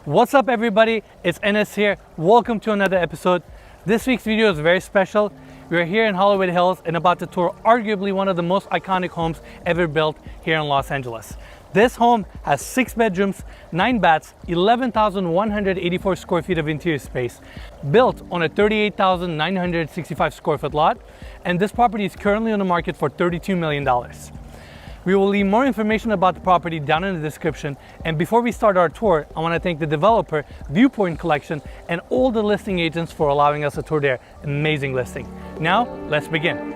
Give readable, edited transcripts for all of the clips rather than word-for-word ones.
What's up everybody, it's Enes here. Welcome to another episode. This week's video is very special. We're here in Hollywood Hills and about to tour arguably one of the most iconic homes ever built here in Los Angeles. This home has 6 bedrooms, 9 baths, 11,184 square feet of interior space, built on a 38,965 square foot lot, and this property is currently on the market for $32 million. We will leave more information about the property down in the description. And before we start our tour, I want to thank the developer, Viewpoint Collection, and all the listing agents for allowing us to tour their amazing listing. Now, let's begin.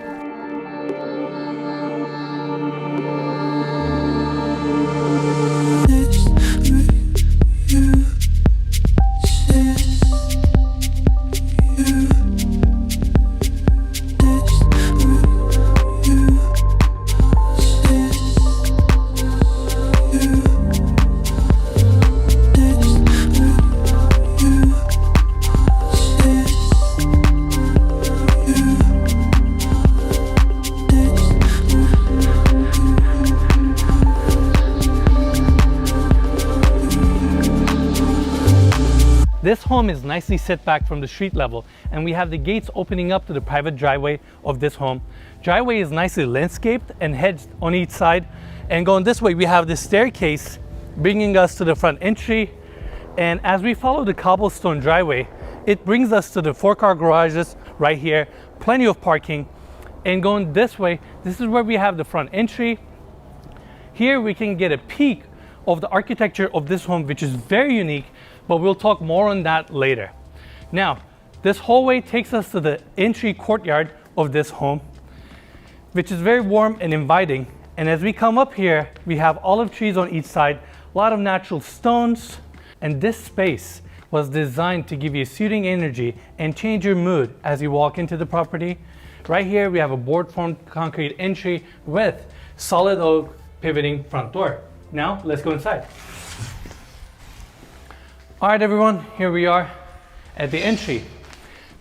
This home is nicely set back from the street level, and we have the gates opening up to the private driveway of this home. Driveway is nicely landscaped and hedged on each side. And going this way, we have this staircase bringing us to the front entry. And as we follow the cobblestone driveway, it brings us to the 4-car garages right here, plenty of parking. And going this way, this is where we have the front entry. Here we can get a peek of the architecture of this home, which is very unique, but we'll talk more on that later. Now, this hallway takes us to the entry courtyard of this home, which is very warm and inviting. And as we come up here, we have olive trees on each side, a lot of natural stones, and this space was designed to give you soothing energy and change your mood as you walk into the property. Right here, we have a board-formed concrete entry with solid oak pivoting front door. Now, let's go inside. All right, everyone, here we are at the entry.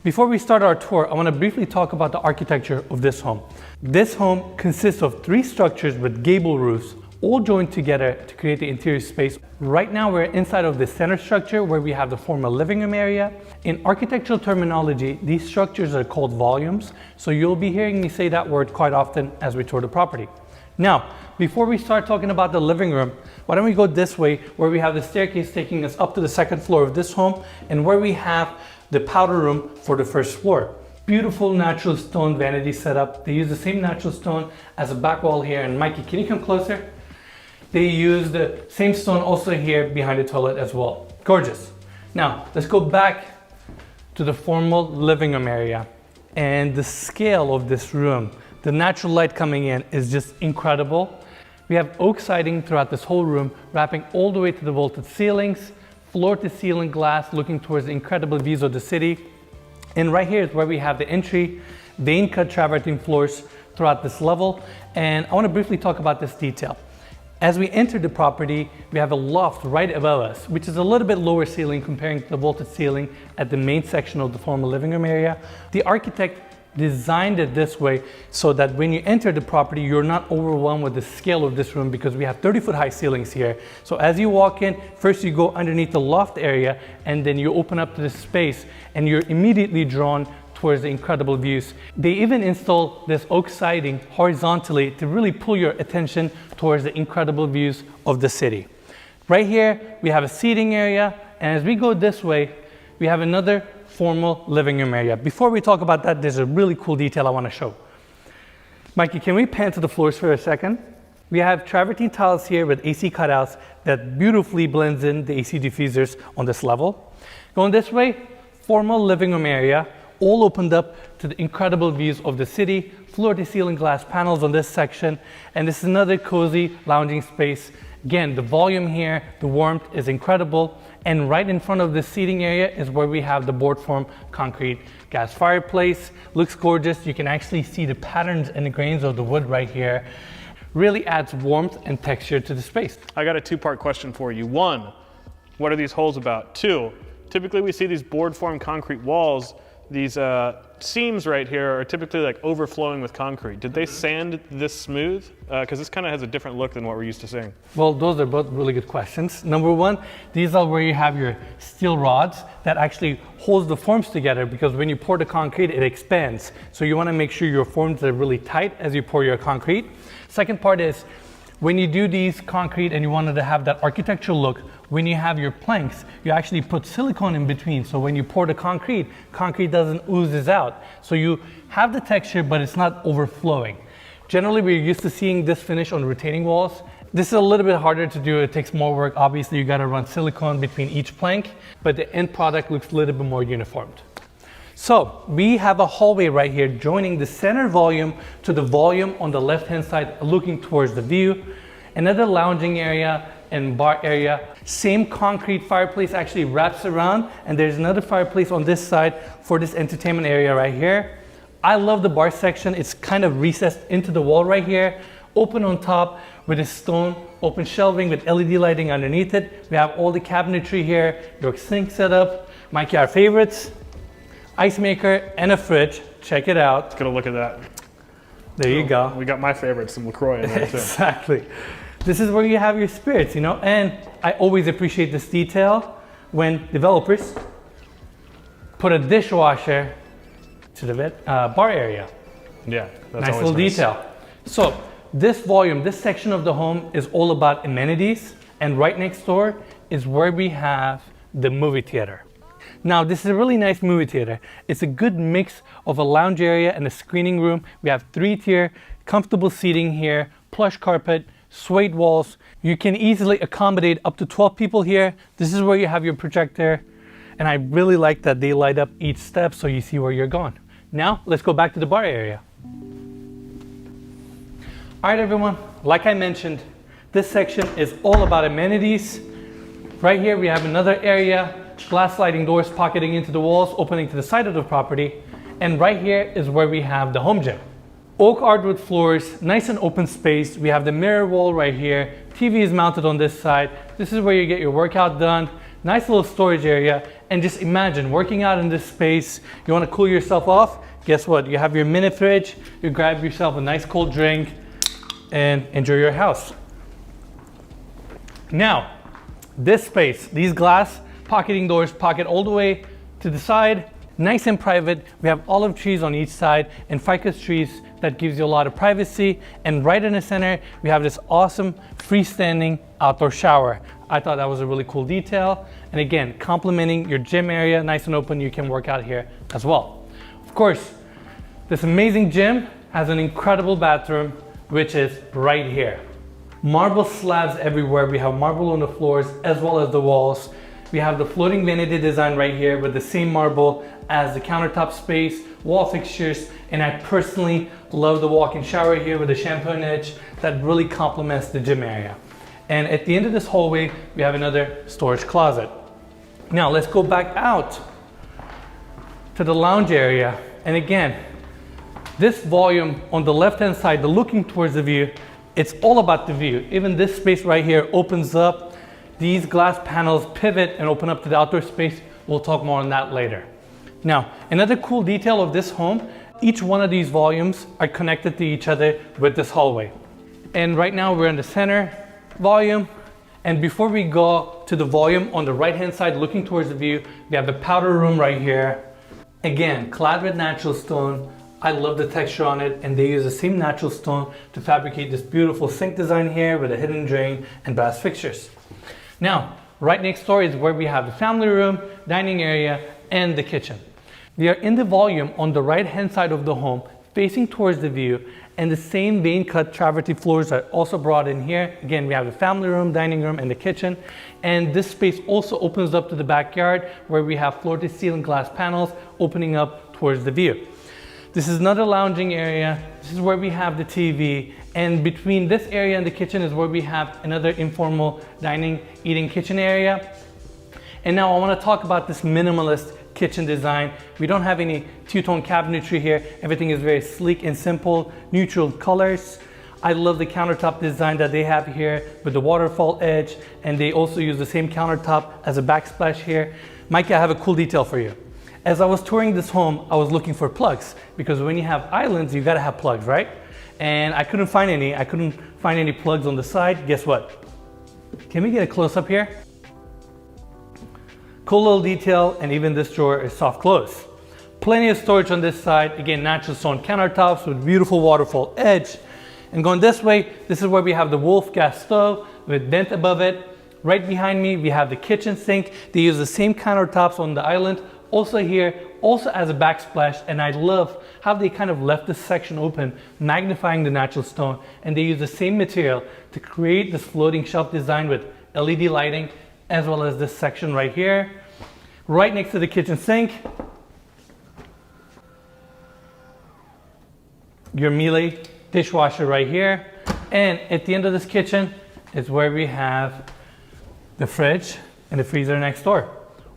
Before we start our tour, I want to briefly talk about the architecture of this home. This home consists of 3 structures with gable roofs, all joined together to create the interior space. Right now, we're inside of the center structure where we have the formal living room area. In architectural terminology, these structures are called volumes, so you'll be hearing me say that word quite often as we tour the property. Now, before we start talking about the living room, why don't we go this way where we have the staircase taking us up to the 2nd floor of this home and where we have the powder room for the 1st floor. Beautiful natural stone vanity setup. They use the same natural stone as a back wall here. And Mikey, can you come closer? They use the same stone also here behind the toilet as well. Gorgeous. Now, let's go back to the formal living room area and the scale of this room. The natural light coming in is just incredible. We have oak siding throughout this whole room, wrapping all the way to the vaulted ceilings, floor to ceiling glass, looking towards the incredible views of the city. And right here is where we have the entry, vein cut travertine floors throughout this level. And I want to briefly talk about this detail. As we enter the property, we have a loft right above us, which is a little bit lower ceiling comparing to the vaulted ceiling at the main section of the formal living room area. The architect designed it this way so that when you enter the property, you're not overwhelmed with the scale of this room because we have 30-foot high ceilings here. So as you walk in, first you go underneath the loft area and then you open up to this space and you're immediately drawn towards the incredible views. They even install this oak siding horizontally to really pull your attention towards the incredible views of the city. Right here, we have a seating area, and as we go this way, we have another formal living room area. Before we talk about that, there's a really cool detail I want to show. Mikey, can we pan to the floors for a second? We have travertine tiles here with AC cutouts that beautifully blends in the AC diffusers on this level. Going this way, formal living room area, all opened up to the incredible views of the city, floor to ceiling glass panels on this section, and this is another cozy lounging space. Again, the volume here, the warmth is incredible. And right in front of this seating area is where we have the board form concrete gas fireplace. Looks gorgeous. You can actually see the patterns and the grains of the wood right here. Really adds warmth and texture to the space. I got a 2-part question for you. 1, what are these holes about? 2, typically we see these board form concrete walls These seams right here are typically like overflowing with concrete. Did they sand this smooth? Because this kind of has a different look than what we're used to seeing. Well, those are both really good questions. Number one, these are where you have your steel rods that actually holds the forms together, because when you pour the concrete, it expands. So you want to make sure your forms are really tight as you pour your concrete. Second part is, when you do these concrete and you wanted to have that architectural look, when you have your planks, you actually put silicone in between. So when you pour the concrete doesn't oozes out. So you have the texture, but it's not overflowing. Generally, we're used to seeing this finish on retaining walls. This is a little bit harder to do. It takes more work. Obviously, you got to run silicone between each plank, but the end product looks a little bit more uniformed. So we have a hallway right here joining the center volume to the volume on the left-hand side, looking towards the view. Another lounging area and bar area. Same concrete fireplace actually wraps around, and there's another fireplace on this side for this entertainment area right here. I love the bar section. It's kind of recessed into the wall right here, open on top with a stone open shelving with LED lighting underneath it. We have all the cabinetry here, your sink setup, Mikey, our favorites. Ice maker and a fridge. Check it out. Let's get a look at that. There you go. We got my favorites, some LaCroix in there too. Exactly. This is where you have your spirits, you know, and I always appreciate this detail when developers put a dishwasher to the bar area. Yeah, that's nice always little detail. So this volume, this section of the home is all about amenities, and right next door is where we have the movie theater. Now, this is a really nice movie theater. It's a good mix of a lounge area and a screening room. We have 3-tier, comfortable seating here, plush carpet, suede walls. You can easily accommodate up to 12 people here. This is where you have your projector. And I really like that they light up each step so you see where you're going. Now, let's go back to the bar area. All right, everyone, like I mentioned, this section is all about amenities. Right here, we have another area. Glass sliding doors pocketing into the walls, opening to the side of the property. And right here is where we have the home gym. Oak hardwood floors, nice and open space. We have the mirror wall right here. TV is mounted on this side. This is where you get your workout done. Nice little storage area. And just imagine working out in this space. You want to cool yourself off? Guess what? You have your mini fridge. You grab yourself a nice cold drink and enjoy your house. Now, this space, these glass pocketing doors pocket all the way to the side, nice and private. We have olive trees on each side and ficus trees that gives you a lot of privacy. And right in the center, we have this awesome freestanding outdoor shower. I thought that was a really cool detail. And again, complementing your gym area, nice and open, you can work out here as well. Of course, this amazing gym has an incredible bathroom, which is right here. Marble slabs everywhere. We have marble on the floors as well as the walls. We have the floating vanity design right here with the same marble as the countertop space, wall fixtures, and I personally love the walk-in shower here with the shampoo niche that really complements the gym area. And at the end of this hallway, we have another storage closet. Now let's go back out to the lounge area. And again, this volume on the left-hand side, the looking towards the view, it's all about the view. Even this space right here opens up. These glass panels pivot and open up to the outdoor space. We'll talk more on that later. Now, another cool detail of this home, each one of these volumes are connected to each other with this hallway. And right now we're in the center volume. And before we go to the volume on the right-hand side looking towards the view, we have the powder room right here. Again, clad with natural stone. I love the texture on it, and they use the same natural stone to fabricate this beautiful sink design here with a hidden drain and brass fixtures. Now, right next door is where we have the family room, dining area, and the kitchen. We are in the volume on the right-hand side of the home, facing towards the view, and the same vein cut travertine floors are also brought in here. Again, we have the family room, dining room, and the kitchen. And this space also opens up to the backyard where we have floor-to-ceiling glass panels opening up towards the view. This is another lounging area. This is where we have the TV. And between this area and the kitchen is where we have another informal dining, eating kitchen area. And now I want to talk about this minimalist kitchen design. We don't have any two-tone cabinetry here. Everything is very sleek and simple, neutral colors. I love the countertop design that they have here with the waterfall edge, and they also use the same countertop as a backsplash here. Mike, I have a cool detail for you. As I was touring this home, I was looking for plugs because when you have islands, you gotta have plugs, right? And I couldn't find any. I couldn't find any plugs on the side. Guess what? Can we get a close up here? Cool little detail, and even this drawer is soft close. Plenty of storage on this side. Again, natural stone countertops with beautiful waterfall edge. And going this way, this is where we have the Wolf gas stove with vent above it. Right behind me, we have the kitchen sink. They use the same countertops on the island. Also here, also as a backsplash, and I love how they kind of left this section open, magnifying the natural stone, and they use the same material to create this floating shelf design with LED lighting, as well as this section right here. Right next to the kitchen sink, your Miele dishwasher right here. And at the end of this kitchen is where we have the fridge and the freezer next door.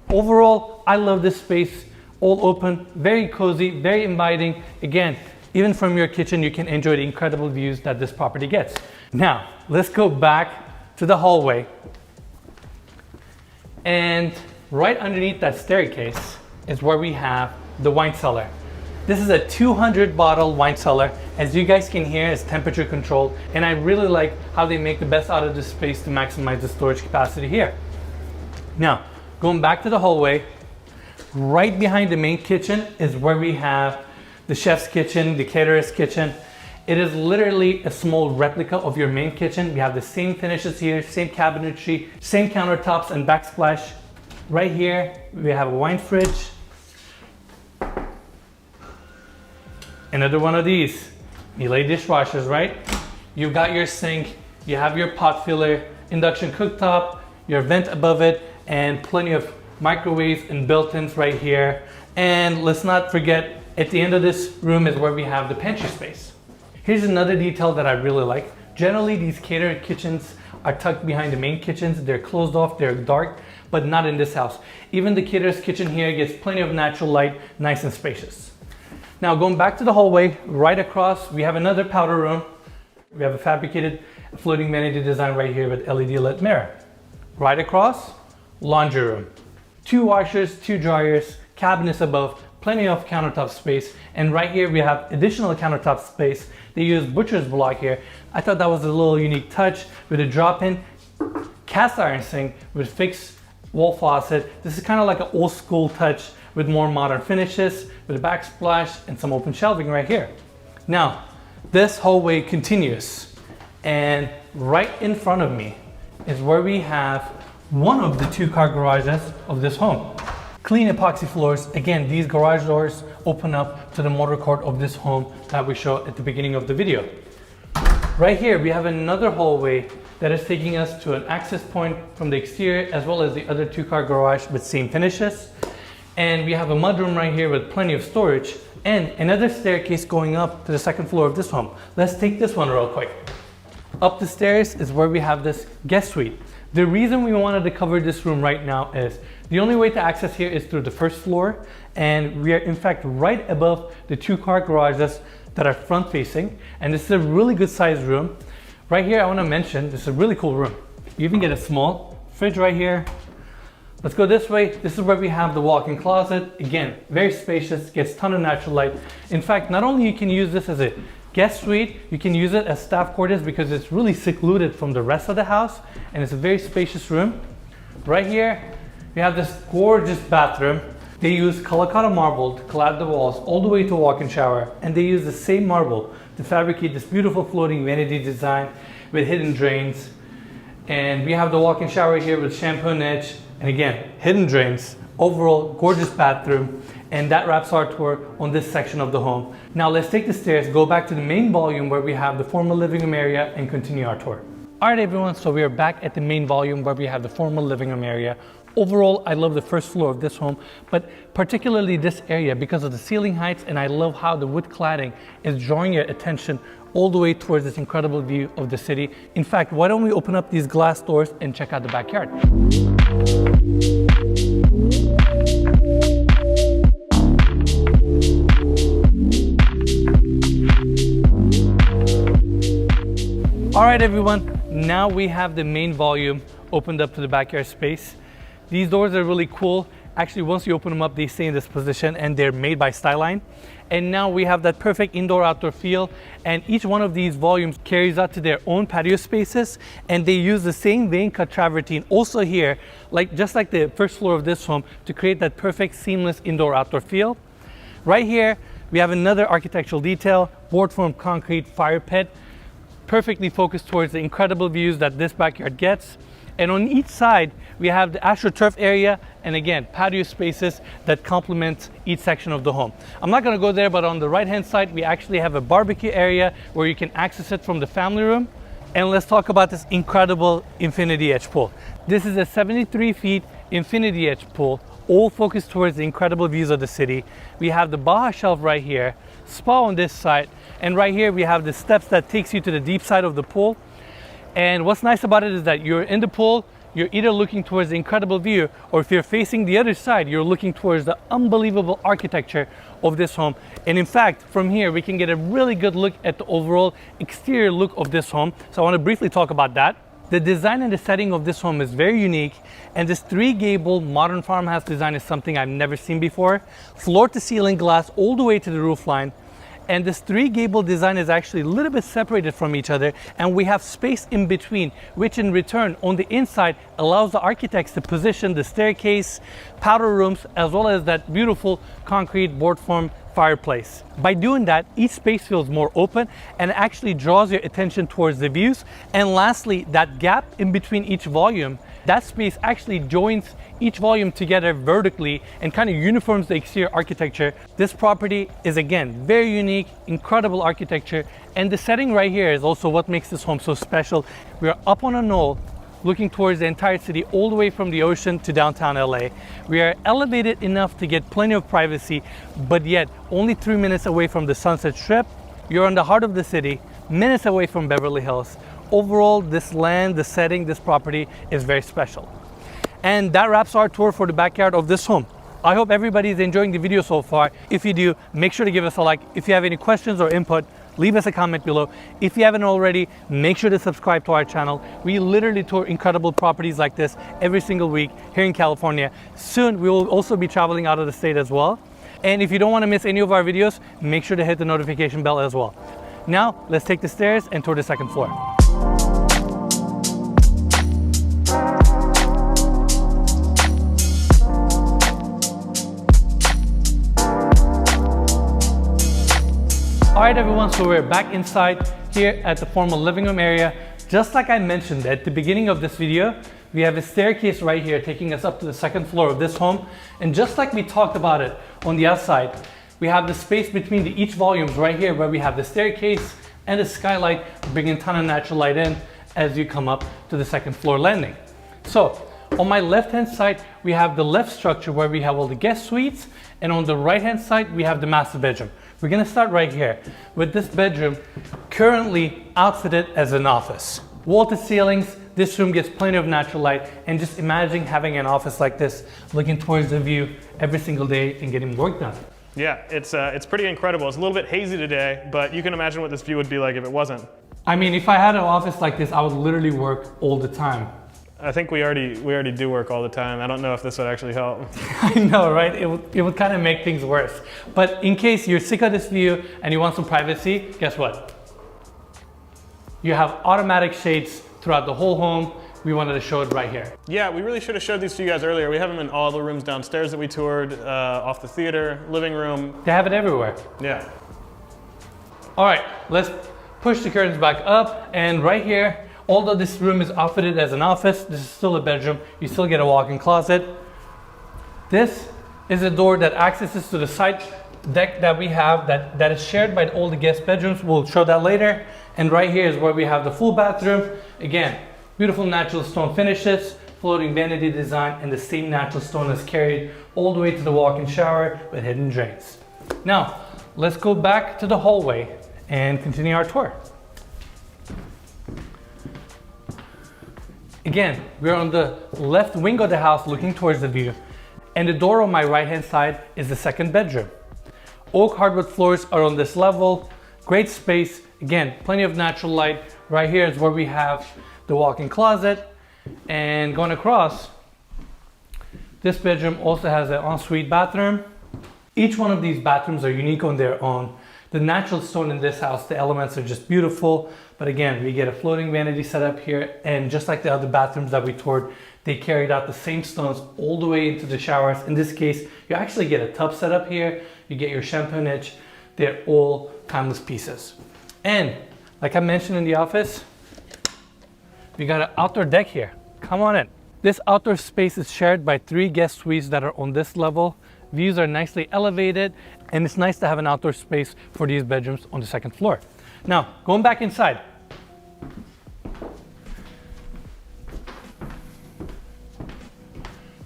Overall, I love this space, all open, very cozy, very inviting. Again, even from your kitchen, you can enjoy the incredible views that this property gets. Now, let's go back to the hallway. And right underneath that staircase is where we have the wine cellar. This is a 200 bottle wine cellar. As you guys can hear, it's temperature controlled, and I really like how they make the best out of this space to maximize the storage capacity here. Now, going back to the hallway, right behind the main kitchen is where we have the chef's kitchen, the caterer's kitchen. It is literally a small replica of your main kitchen. We have the same finishes here, same cabinetry, same countertops and backsplash. Right here, we have a wine fridge. Another one of these Miele dishwashers, right? You've got your sink, you have your pot filler, induction cooktop, your vent above it, and plenty of microwaves and built-ins right here. And let's not forget, at the end of this room is where we have the pantry space. Here's another detail that I really like. Generally, these catered kitchens are tucked behind the main kitchens. They're closed off, they're dark, but not in this house. Even the caterer's kitchen here gets plenty of natural light, nice and spacious. Now going back to the hallway, right across, we have another powder room. We have a fabricated floating vanity design right here with LED lit mirror. Right across, laundry room. 2 washers, 2 dryers, cabinets above, plenty of countertop space. And right here we have additional countertop space. They use butcher's block here. I thought that was a little unique touch with a drop-in cast iron sink with fixed wall faucet. This is kind of like an old school touch with more modern finishes, with a backsplash and some open shelving right here. Now, this hallway continues, and right in front of me is where we have one of the 2-car garages of this home. Clean epoxy floors. Again, these garage doors open up to the motor court of this home that we show at the beginning of the video. Right here, we have another hallway that is taking us to an access point from the exterior, as well as the other 2-car garage with same finishes. And we have a mudroom right here with plenty of storage, and another staircase going up to the 2nd floor of this home. Let's take this one real quick. Up the stairs is where we have this guest suite. The reason we wanted to cover this room right now is the only way to access here is through the 1st floor, and we are in fact right above the 2-car garages that are front facing, and this is a really good sized room. Right here I want to mention this is a really cool room. You even get a small fridge right here. Let's go this way. This is where we have the walk-in closet. Again, very spacious, gets a ton of natural light. In fact, not only you can use this as a guest suite, you can use it as staff quarters because it's really secluded from the rest of the house, and it's a very spacious room. Right here, we have this gorgeous bathroom. They use Calacatta marble to clad the walls all the way to a walk-in shower, and they use the same marble to fabricate this beautiful floating vanity design with hidden drains. And we have the walk-in shower here with shampoo niche, and again, hidden drains. Overall, gorgeous bathroom, and that wraps our tour on this section of the home. Now let's take the stairs, go back to the main volume where we have the formal living room area, and continue our tour. All right, everyone, so we are back at the main volume where we have the formal living room area. Overall, I love the 1st floor of this home, but particularly this area because of the ceiling heights, and I love how the wood cladding is drawing your attention all the way towards this incredible view of the city. In fact, why don't we open up these glass doors and check out the backyard? All right, everyone, now we have the main volume opened up to the backyard space. These doors are really cool, Actually, once you open them up, they stay in this position and they're made by Styline. And now we have that perfect indoor-outdoor feel, and each one of these volumes carries out to their own patio spaces, and they use the same vein cut travertine also here, just like the first floor of this home, to create that perfect seamless indoor-outdoor feel. Right here, we have another architectural detail, board formed concrete fire pit, perfectly focused towards the incredible views that this backyard gets. And on each side, we have the AstroTurf area, and again, patio spaces that complement each section of the home. I'm not gonna go there, but on the right-hand side, we actually have a barbecue area where you can access it from the family room. And let's talk about this incredible infinity edge pool. This is a 73 feet infinity edge pool, all focused towards the incredible views of the city. We have the Baja shelf right here, spa on this side, and right here we have the steps that takes you to the deep side of the pool. And what's nice about it is that you're in the pool, you're either looking towards the incredible view, or if you're facing the other side, you're looking towards the unbelievable architecture of this home. And in fact, from here, we can get a really good look at the overall exterior look of this home. So I want to briefly talk about that. The design and the setting of this home is very unique, and this 3-gable modern farmhouse design is something I've never seen before. Floor to ceiling glass all the way to the roof line. And this 3-gable design is actually a little bit separated from each other, and we have space in between, which in return on the inside allows the architects to position the staircase, powder rooms, as well as that beautiful concrete board form fireplace. By doing that, each space feels more open and actually draws your attention towards the views. And lastly, that gap in between each volume, that space actually joins each volume together vertically and kind of uniforms the exterior architecture. This property is again very unique, incredible architecture, and the setting right here is also what makes this home so special. We are up on a knoll looking towards the entire city, all the way from the ocean to downtown LA. We are elevated enough to get plenty of privacy, but yet only 3 minutes away from the Sunset Strip. You're in the heart of the city, minutes away from Beverly Hills. Overall, this land, the setting, this property is very special. And that wraps our tour for the backyard of this home. I hope everybody is enjoying the video so far. If you do, make sure to give us a like. If you have any questions or input, leave us a comment below. If you haven't already, make sure to subscribe to our channel. We literally tour incredible properties like this every single week here in California. Soon, we will also be traveling out of the state as well. And if you don't want to miss any of our videos, make sure to hit the notification bell as well. Now, let's take the stairs and tour the second floor. All right, everyone, so we're back inside here at the formal living room area. Just like I mentioned at the beginning of this video, we have a staircase right here taking us up to the second floor of this home. And just like we talked about it on the outside, we have the space between each volumes right here where we have the staircase and the skylight, bringing a ton of natural light in as you come up to the second floor landing. So on my left-hand side, we have the left structure where we have all the guest suites, and on the right-hand side, we have the master bedroom. We're gonna start right here with this bedroom currently outfitted as an office. Wall to ceilings, this room gets plenty of natural light, and just imagine having an office like this, looking towards the view every single day and getting work done. Yeah, it's pretty incredible. It's a little bit hazy today, but you can imagine what this view would be like if it wasn't. I mean, if I had an office like this, I would literally work all the time. I think we already do work all the time. I don't know if this would actually help. I know, right? It would kind of make things worse. But in case you're sick of this view and you want some privacy, guess what? You have automatic shades throughout the whole home. We wanted to show it right here. Yeah, we really should have showed these to you guys earlier. We have them in all the rooms downstairs that we toured, off the theater, living room. They have it everywhere. Yeah. All right, let's push the curtains back up, and right here, although this room is outfitted as an office, this is still a bedroom. You still get a walk-in closet. This is a door that accesses to the side deck that we have that is shared by all the guest bedrooms. We'll show that later. And right here is where we have the full bathroom. Again, beautiful natural stone finishes, floating vanity design, and the same natural stone is carried all the way to the walk-in shower with hidden drains. Now, let's go back to the hallway and continue our tour. Again, we're on the left wing of the house looking towards the view, and the door on my right-hand side is the second bedroom. Oak hardwood floors are on this level, great space. Again, plenty of natural light. Right here is where we have the walk-in closet, and going across, This bedroom also has an ensuite bathroom. Each one of these bathrooms are unique on their own. The natural stone in this house, the elements are just beautiful. But again, we get a floating vanity set up here, and just like the other bathrooms that we toured, they carried out the same stones all the way into the showers. In this case, you actually get a tub set up here. You get your shampoo niche. They're all timeless pieces. And like I mentioned in the office, we got an outdoor deck here. Come on in. This outdoor space is shared by 3 guest suites that are on this level. Views are nicely elevated, and it's nice to have an outdoor space for these bedrooms on the 2nd floor. Now, going back inside.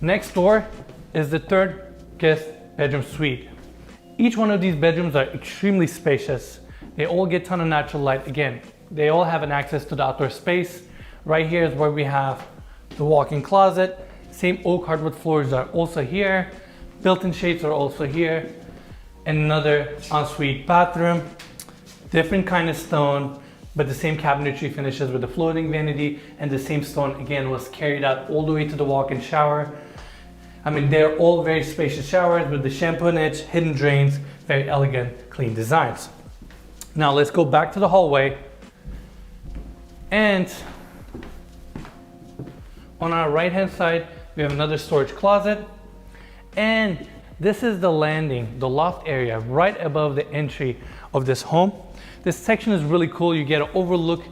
Next door is the 3rd guest bedroom suite. Each one of these bedrooms are extremely spacious. They all get a ton of natural light. Again, they all have an access to the outdoor space. Right here is where we have the walk-in closet. Same oak hardwood floors are also here. Built-in shades are also here. And another ensuite bathroom. Different kind of stone, but the same cabinetry finishes with the floating vanity, and the same stone again was carried out all the way to the walk-in shower. I mean, they're all very spacious showers with the shampoo niche, hidden drains, very elegant, clean designs. Now let's go back to the hallway. And on our right-hand side, we have another storage closet. And this is the landing, the loft area right above the entry of this home. This section is really cool. You get an overlook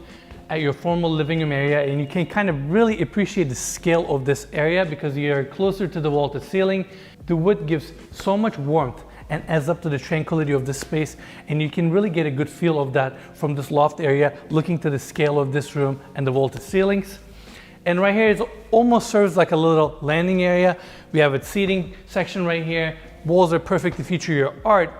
at your formal living room area, and you can kind of really appreciate the scale of this area because you're closer to the wall to ceiling. The wood gives so much warmth and adds up to the tranquility of this space, and you can really get a good feel of that from this loft area, looking to the scale of this room and the vaulted ceilings. And right here, it almost serves like a little landing area. We have a seating section right here. Walls are perfect to feature your art.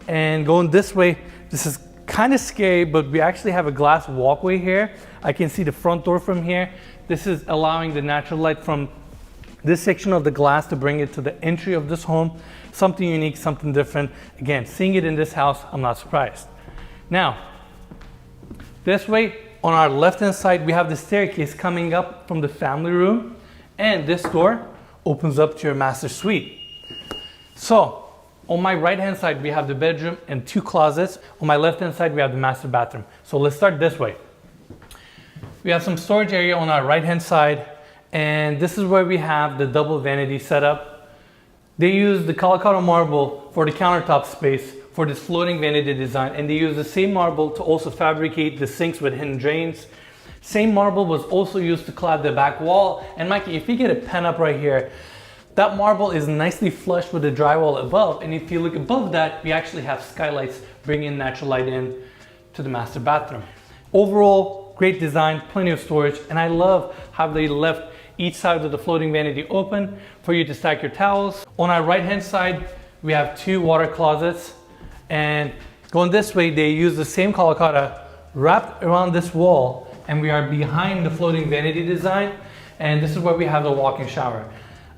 And going this way, this is kind of scary, but we actually have a glass walkway here. I can see the front door from here. This is allowing the natural light from this section of the glass to bring it to the entry of this home. Something unique, something different. Again, seeing it in this house, I'm not surprised. Now, this way, on our left-hand side, we have the staircase coming up from the family room, and this door opens up to your master suite. So, on my right-hand side, we have the bedroom and 2 closets. On my left-hand side, we have the master bathroom. So let's start this way. We have some storage area on our right-hand side, and this is where we have the double vanity setup. They use the Calacato marble for the countertop space for this floating vanity design, and they use the same marble to also fabricate the sinks with hidden drains. Same marble was also used to clad the back wall. And Mikey, if you get a pen up right here, that marble is nicely flush with the drywall above, and if you look above that, we actually have skylights bringing natural light in to the master bathroom. Overall, great design, plenty of storage, and I love how they left each side of the floating vanity open for you to stack your towels. On our right-hand side, we have 2 water closets. And going this way, they use the same Calacato wrapped around this wall, and we are behind the floating vanity design, and this is where we have the walk-in shower.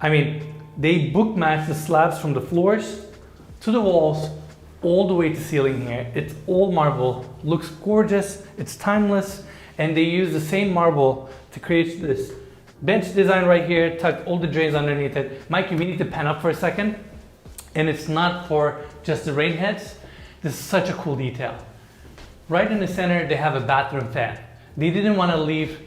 I mean, they book match the slabs from the floors to the walls all the way to ceiling here. It's all marble, looks gorgeous, it's timeless, and they use the same marble to create this bench design right here, tuck all the drains underneath it. Mikey, we need to pen up for a second. And it's not for just the rain heads. This is such a cool detail. Right in the center, they have a bathroom fan. They didn't want to leave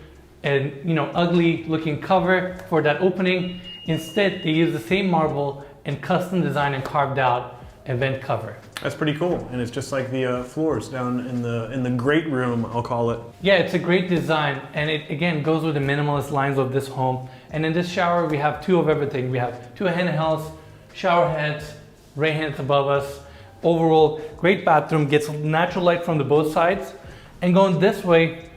an ugly looking cover for that opening. Instead, they used the same marble and custom designed and carved out a vent cover. That's pretty cool, and it's just like the floors down in the great room, I'll call it. Yeah, it's a great design, and it again goes with the minimalist lines of this home. And in this shower, we have 2 of everything. We have 2 handhelds, shower heads, rain heads above us. Overall, great bathroom, gets natural light from the both sides. And going this way,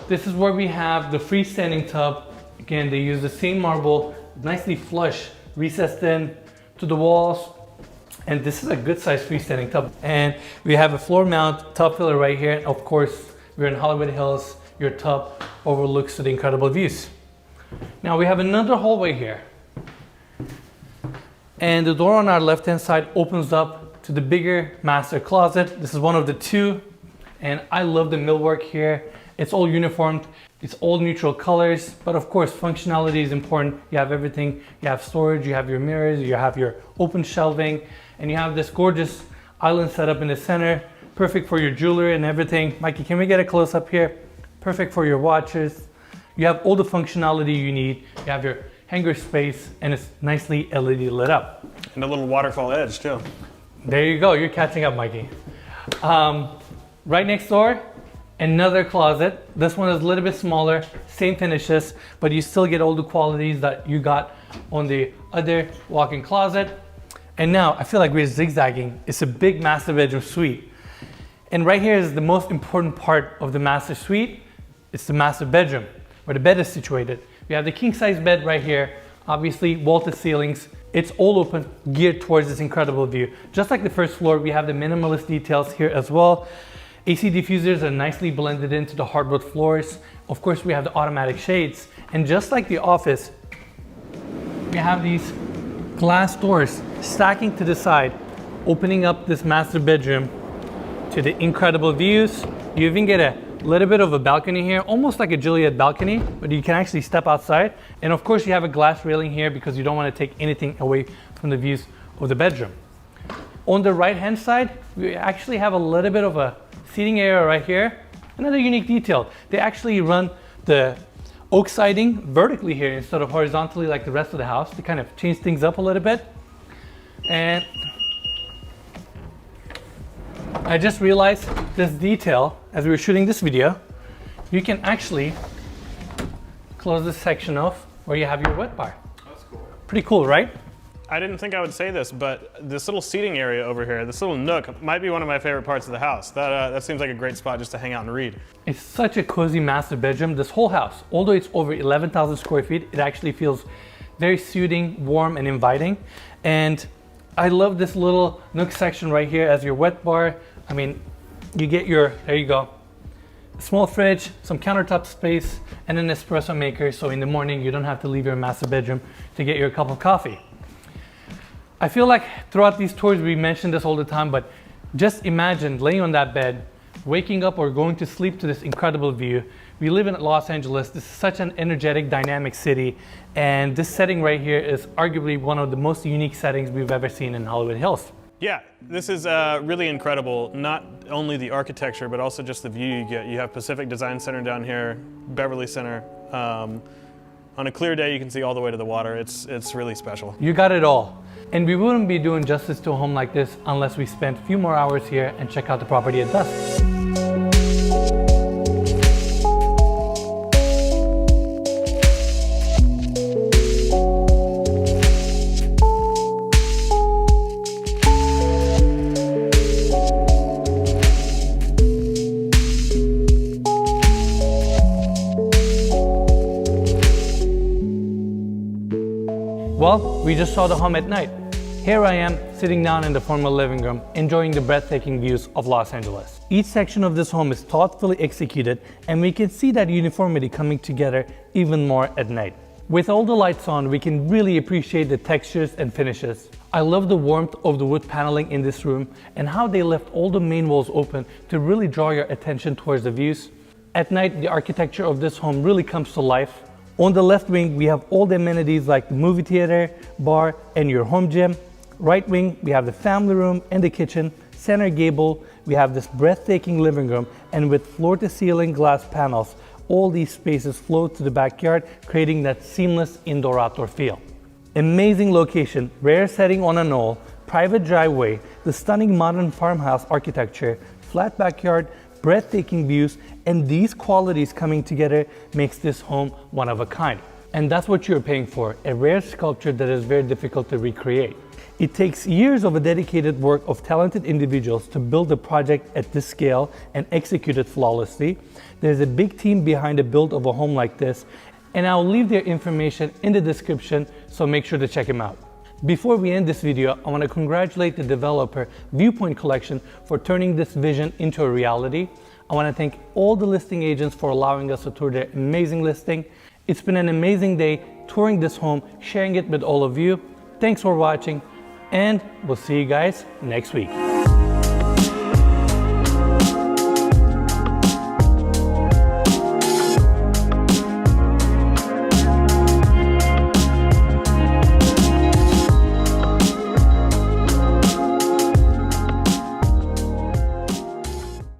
this is where we have the freestanding tub. Again, they use the same marble, nicely flush, recessed in to the walls. And this is a good sized freestanding tub. And we have a floor mount tub filler right here. And of course, we're in Hollywood Hills. Your tub overlooks to the incredible views. Now we have another hallway here. And the door on our left-hand side opens up to the bigger master closet. This is one of the 2. And I love the millwork here. It's all uniformed, it's all neutral colors, but of course functionality is important. You have everything, you have storage, you have your mirrors, you have your open shelving, and you have this gorgeous island set up in the center, perfect for your jewelry and everything. Mikey, can we get a close up here? Perfect for your watches. You have all the functionality you need. You have your hanger space, and it's nicely LED lit up. And a little waterfall edge too. There you go, you're catching up, Mikey. Right next door, another closet. This one is a little bit smaller, same finishes, but you still get all the qualities that you got on the other walk-in closet. And now I feel like we're zigzagging. It's a big master bedroom suite. And right here is the most important part of the master suite. It's the master bedroom, where the bed is situated. We have the king size bed right here, obviously vaulted ceilings. It's all open, geared towards this incredible view. Just like the first floor, we have the minimalist details here as well. AC diffusers are nicely blended into the hardwood floors. Of course, we have the automatic shades. And just like the office, we have these glass doors stacking to the side, opening up this master bedroom to the incredible views. You even get a little bit of a balcony here, almost like a Juliet balcony, but you can actually step outside. And of course you have a glass railing here because you don't want to take anything away from the views of the bedroom. On the right hand side, we actually have a little bit of a seating area right here. Another unique detail, they actually run the oak siding vertically here instead of horizontally like the rest of the house to kind of change things up a little bit. And I just realized this detail as we were shooting this video. You can actually close this section off where you have your wet bar. That's cool. Pretty cool, right? I didn't think I would say this, but this little seating area over here, this little nook, might be one of my favorite parts of the house. That seems like a great spot just to hang out and read. It's such a cozy master bedroom. This whole house, although it's over 11,000 square feet, it actually feels very soothing, warm, and inviting. And I love this little nook section right here as your wet bar. I mean, you get your, there you go, small fridge, some countertop space, and an espresso maker. So in the morning, you don't have to leave your master bedroom to get your cup of coffee. I feel like throughout these tours, we mention this all the time, but just imagine laying on that bed, waking up or going to sleep to this incredible view. We live in Los Angeles. This is such an energetic, dynamic city. And this setting right here is arguably one of the most unique settings we've ever seen in Hollywood Hills. Yeah, this is really incredible. Not only the architecture, but also just the view you get. You have Pacific Design Center down here, Beverly Center. On a clear day, you can see all the way to the water. It's really special. You got it all. And we wouldn't be doing justice to a home like this unless we spent a few more hours here and check out the property at dusk. Well, we just saw the home at night. Here I am, sitting down in the formal living room, enjoying the breathtaking views of Los Angeles. Each section of this home is thoughtfully executed, and we can see that uniformity coming together even more at night. With all the lights on, we can really appreciate the textures and finishes. I love the warmth of the wood paneling in this room and how they left all the main walls open to really draw your attention towards the views. At night, the architecture of this home really comes to life. On the left wing, we have all the amenities like the movie theater, bar, and your home gym. Right wing, we have the family room and the kitchen. Center gable, we have this breathtaking living room, and with floor-to-ceiling glass panels, all these spaces flow to the backyard, creating that seamless indoor-outdoor feel. Amazing location, rare setting on a knoll, private driveway, the stunning modern farmhouse architecture, flat backyard, breathtaking views, and these qualities coming together makes this home one of a kind. And that's what you're paying for, a rare sculpture that is very difficult to recreate. It takes years of a dedicated work of talented individuals to build a project at this scale and execute it flawlessly. There's a big team behind the build of a home like this, and I'll leave their information in the description, so make sure to check them out. Before we end this video, I want to congratulate the developer Viewpoint Collection for turning this vision into a reality. I want to thank all the listing agents for allowing us to tour their amazing listing. It's been an amazing day touring this home, sharing it with all of you. Thanks for watching, and we'll see you guys next week.